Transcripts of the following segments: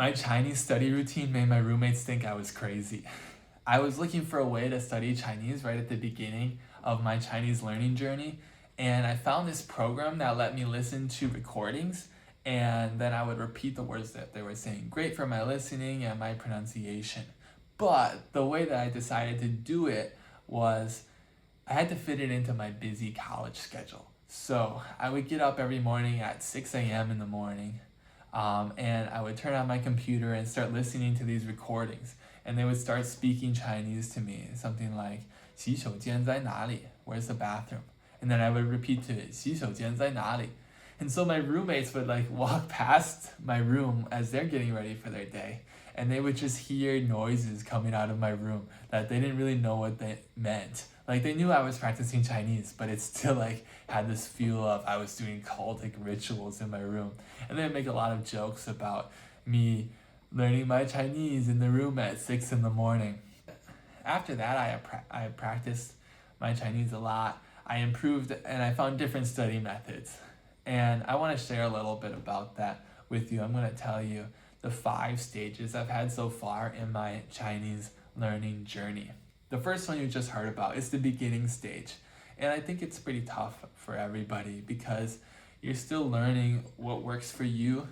My Chinese study routine made my roommates think I was crazy. I was looking for a way to study Chinese right at the beginning of my Chinese learning journey, and I found this program that let me listen to recordings, and then I would repeat the words that they were saying. Great for my listening and my pronunciation. But the way that I decided to do it was I had to fit it into my busy college schedule. So I would get up every morning at 6 a.m. in the morning, and I would turn on my computer and start listening to these recordings. And they would start speaking Chinese to me, something like 洗手间在哪里? Where's the bathroom? And then I would repeat to it, 洗手间在哪里? And so my roommates would like walk past my room as they're getting ready for their day, and they would just hear noises coming out of my room that they didn't really know what they meant. Like they knew I was practicing Chinese, but it still like had this feel of I was doing cultic rituals in my room. And they'd make a lot of jokes about me learning my Chinese in the room at 6 in the morning. After that, I practiced my Chinese a lot. I improved and I found different study methods. And I want to share a little bit about that with you. I'm going to tell you the 5 stages I've had so far in my Chinese learning journey. The first one you just heard about is the beginning stage. And I think it's pretty tough for everybody because you're still learning what works for you.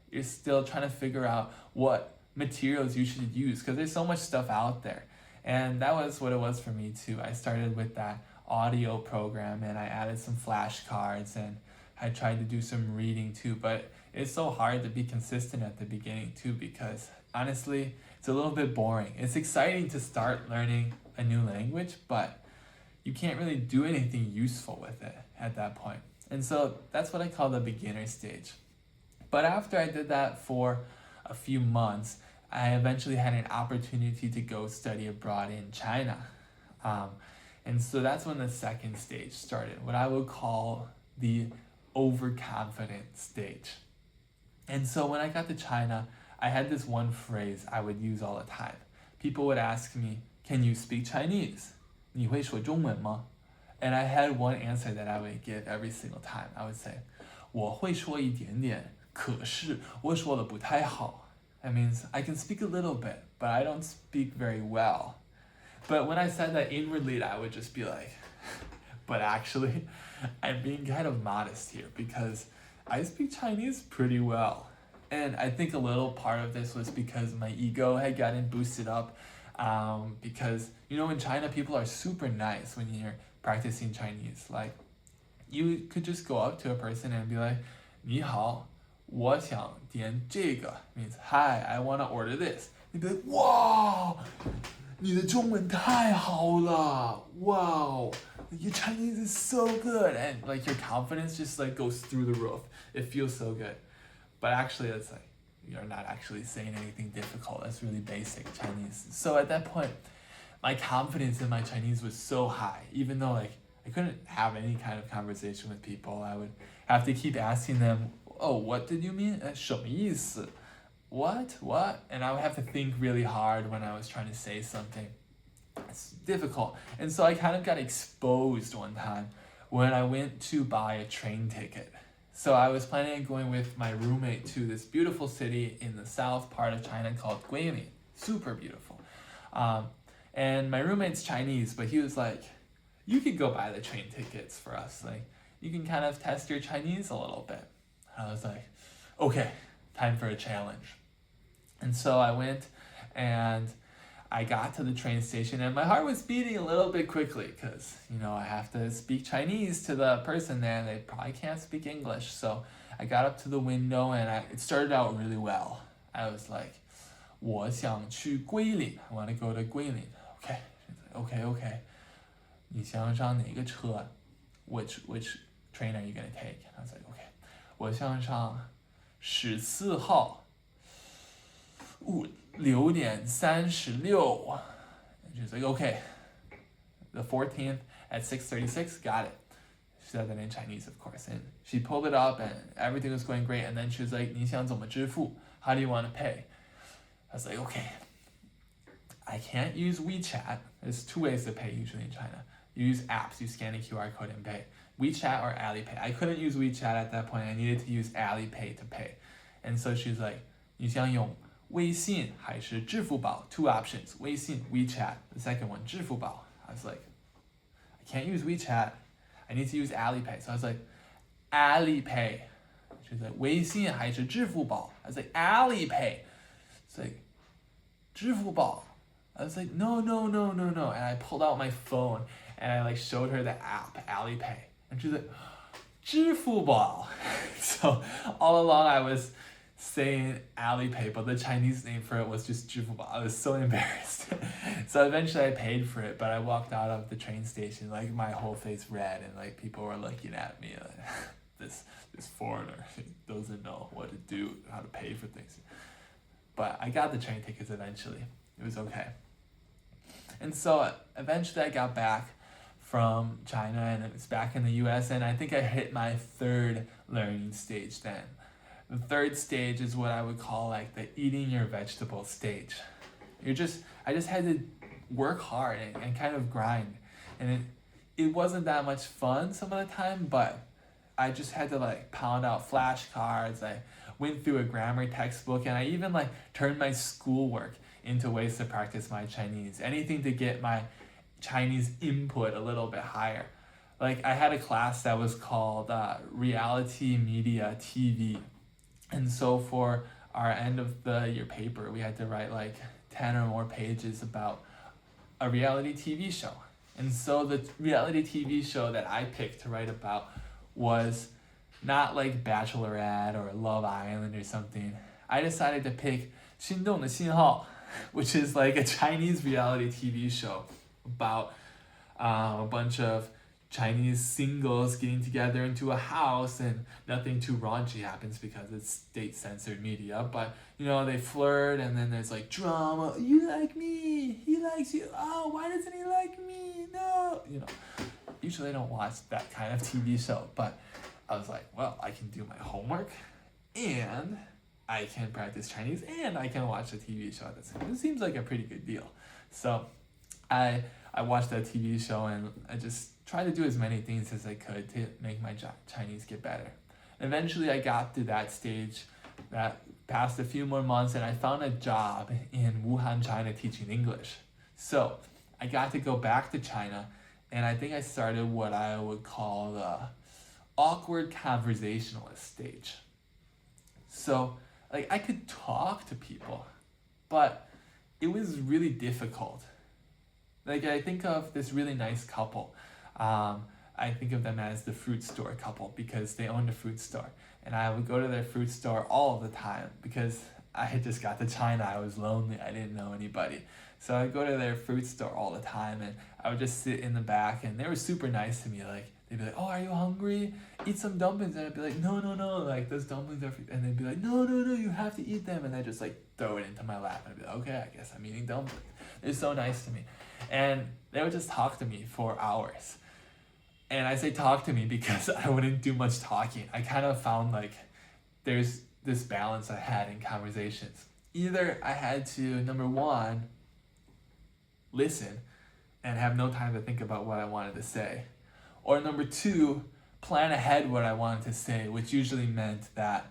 You're still trying to figure out what materials you should use because there's so much stuff out there. And that was what it was for me too. I started with that audio program and I added some flashcards and I tried to do some reading too, but it's so hard to be consistent at the beginning too because honestly, it's a little bit boring. It's exciting to start learning a new language, but you can't really do anything useful with it at that point. And so that's what I call the beginner stage. But after I did that for a few months, I eventually had an opportunity to go study abroad in China. And so that's when the second stage started, what I would call the overconfident stage. And so when I got to China, I had this one phrase I would use all the time. People would ask me, can you speak Chinese? 你会说中文吗? And I had one answer that I would give every single time. I would say, 我会说一点点，可是我说得不太好. That means I can speak a little bit, but I don't speak very well. But when I said that inwardly, I would just be like, but actually, I'm being kind of modest here because I speak Chinese pretty well. And I think a little part of this was because my ego had gotten boosted up. Because, you know, in China, people are super nice when you're practicing Chinese. Like, you could just go up to a person and be like, 你好,我想点这个. Means, hi, I want to order this. You'd be like, wow, 你的中文太好了. Wow, your Chinese is so good. And like your confidence just like goes through the roof. It feels so good. But actually, it's like, you're not actually saying anything difficult. That's really basic Chinese. So at that point, my confidence in my Chinese was so high, even though like I couldn't have any kind of conversation with people. I would have to keep asking them, oh, what did you mean? 什么意思? What? And I would have to think really hard when I was trying to say something. It's difficult. And so I kind of got exposed one time when I went to buy a train ticket. So I was planning on going with my roommate to this beautiful city in the south part of China called Guilin. Super beautiful. And my roommate's Chinese, but he was like, you could go buy the train tickets for us. Like, you can kind of test your Chinese a little bit. And I was like, okay, time for a challenge. And so I went and I got to the train station and my heart was beating a little bit quickly because, you know, I have to speak Chinese to the person there and they probably can't speak English. So I got up to the window and it started out really well. I was like, 我想去桂林. I want to go to Guilin. Okay. 你想上哪个车? Which train are you going to take? And I was like, okay. 我想上14号. Ooh, 6:36. And she was like, okay. The 14th at 6:36, got it. She said that in Chinese, of course. And she pulled it up and everything was going great. And then she was like, 你想怎么支付? How do you want to pay? I was like, okay. I can't use WeChat. There's 2 ways to pay usually in China. You use apps, you scan a QR code and pay. WeChat or Alipay. I couldn't use WeChat at that point. I needed to use Alipay to pay. And so she's like, 你想用微信还是支付宝? Two options. 微信, WeChat. The second one, 支付宝. I was like, I can't use WeChat. I need to use Alipay. So I was like, Alipay. She's like, 微信还是支付宝? I was like, Alipay. It's like, 支付宝. I was like, no. And I pulled out my phone and I like showed her the app, Alipay. And she's like, 支付宝. So all along I was saying Alipay, but the Chinese name for it was just 支付宝. I was so embarrassed. So eventually I paid for it, but I walked out of the train station like my whole face red, and like people were looking at me like this foreigner doesn't know what to do, how to pay for things. But I got the train tickets eventually. It was okay. And so eventually I got back from China and it's back in the US, and I think I hit my third learning stage then. The third stage is what I would call like the eating your vegetables stage. I just had to work hard and kind of grind. And it wasn't that much fun some of the time, but I just had to like pound out flashcards. I went through a grammar textbook, and I even like turned my schoolwork into ways to practice my Chinese. Anything to get my Chinese input a little bit higher. Like I had a class that was called Reality Media TV. And so for our end of the year paper, we had to write like 10 or more pages about a reality TV show. And so the reality TV show that I picked to write about was not like Bachelorette or Love Island or something. I decided to pick 心动的信号, which is like a Chinese reality TV show about a bunch of Chinese singles getting together into a house, and nothing too raunchy happens because it's state-censored media, but you know, they flirt, and then there's like drama. You like me, he likes you. Oh, why doesn't he like me? No, you know. Usually I don't watch that kind of TV show, but I was like, well, I can do my homework, and I can practice Chinese, and I can watch a TV show at the same time. It seems like a pretty good deal. So I watched that TV show, and I just tried to do as many things as I could to make my Chinese get better. Eventually I got to that stage, that passed a few more months, and I found a job in Wuhan, China, teaching English. So I got to go back to China, and I think I started what I would call the awkward conversationalist stage. So like I could talk to people, but it was really difficult. Like I think of this really nice couple. I think of them as the fruit store couple because they owned a fruit store, and I would go to their fruit store all the time because I had just got to China. I was lonely. I didn't know anybody. So I'd go to their fruit store all the time, and I would just sit in the back, and they were super nice to me. Like they'd be like, oh, are you hungry? Eat some dumplings. And I'd be like, no, like those dumplings are free. And they'd be like, no, you have to eat them. And I'd just like throw it into my lap, and I'd be like, okay, I guess I'm eating dumplings. They're so nice to me. And they would just talk to me for hours. And I say talk to me because I wouldn't do much talking. I kind of found like there's this balance I had in conversations. Either I had to, number one, listen and have no time to think about what I wanted to say. Or number two, plan ahead what I wanted to say, which usually meant that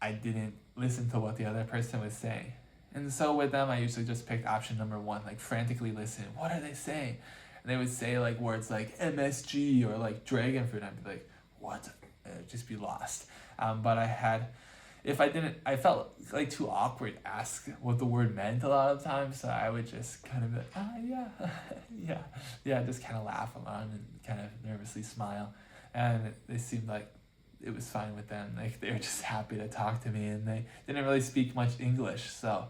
I didn't listen to what the other person was saying. And so with them, I usually just picked option number one, like frantically listen. What are they saying? And they would say like words like MSG or like dragon fruit. I'd be like, what? And I'd just be lost. But I felt like too awkward to ask what the word meant a lot of times. So I would just kind of be like, yeah, just kind of laugh along and kind of nervously smile. And they seemed like it was fine with them. Like they were just happy to talk to me, and they didn't really speak much English. So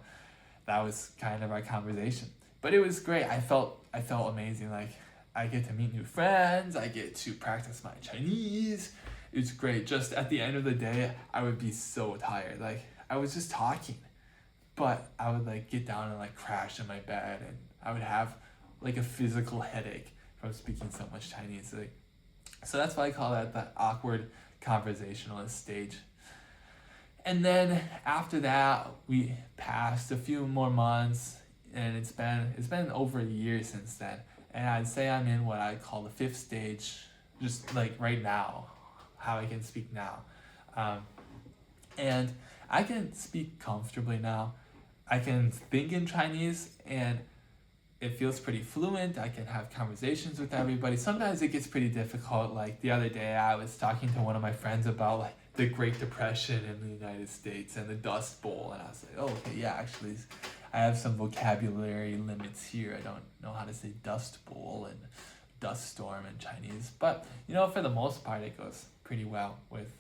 that was kind of our conversation. But it was great. I felt amazing. Like I get to meet new friends. I get to practice my Chinese. It's great. Just at the end of the day, I would be so tired. Like I was just talking, but I would like get down and like crash in my bed, and I would have like a physical headache from speaking so much Chinese. Like, so that's why I call that the awkward conversationalist stage. And then after that, we passed a few more months, and it's been over a year since then. And I'd say I'm in what I call the fifth stage, just like right now, how I can speak now. And I can speak comfortably now. I can think in Chinese and it feels pretty fluent. I can have conversations with everybody. Sometimes it gets pretty difficult. Like the other day, I was talking to one of my friends about like the Great Depression in the United States and the Dust Bowl, and I was like, oh, okay, yeah, actually, I have some vocabulary limits here. I don't know how to say Dust Bowl and dust storm in Chinese, but for the most part, it goes pretty well with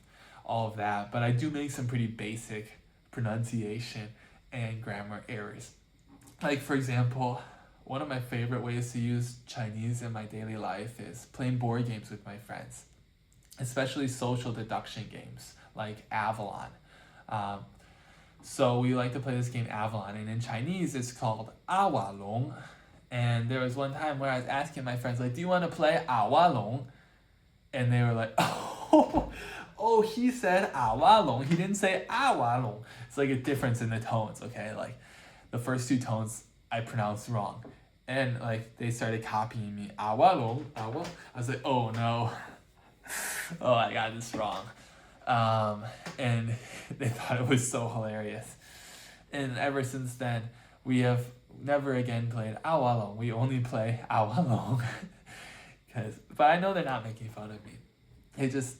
all of that. But I do make some pretty basic pronunciation and grammar errors. Like for example, one of my favorite ways to use Chinese in my daily life is playing board games with my friends, especially social deduction games like Avalon. So we like to play this game Avalon, and in Chinese it's called Awa Long. And there was one time where I was asking my friends, like, do you want to play Awa Long? And they were like, oh, he said Awa Long. He didn't say Awa Long. It's like a difference in the tones, okay? Like the first two tones I pronounced wrong. And like they started copying me. Awa Long, Awa. I was like, oh no. Oh, I got this wrong. And they thought it was so hilarious. And ever since then, we have never again played Awa Long. We only play Awa Long. But I know they're not making fun of me. They just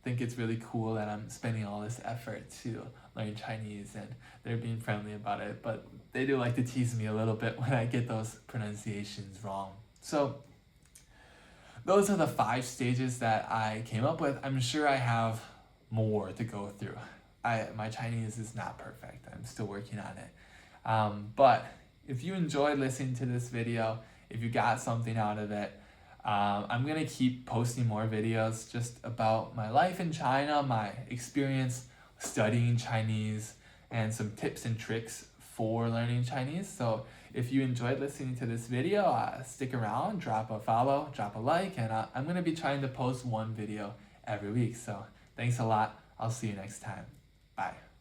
think it's really cool that I'm spending all this effort to learn Chinese, and they're being friendly about it. But they do like to tease me a little bit when I get those pronunciations wrong. So those are the 5 stages that I came up with. I'm sure I have more to go through. My Chinese is not perfect. I'm still working on it. But if you enjoyed listening to this video, if you got something out of it, I'm going to keep posting more videos just about my life in China, my experience studying Chinese, and some tips and tricks for learning Chinese. So if you enjoyed listening to this video, stick around, drop a follow, drop a like, and I'm going to be trying to post one video every week. So thanks a lot. I'll see you next time. Bye.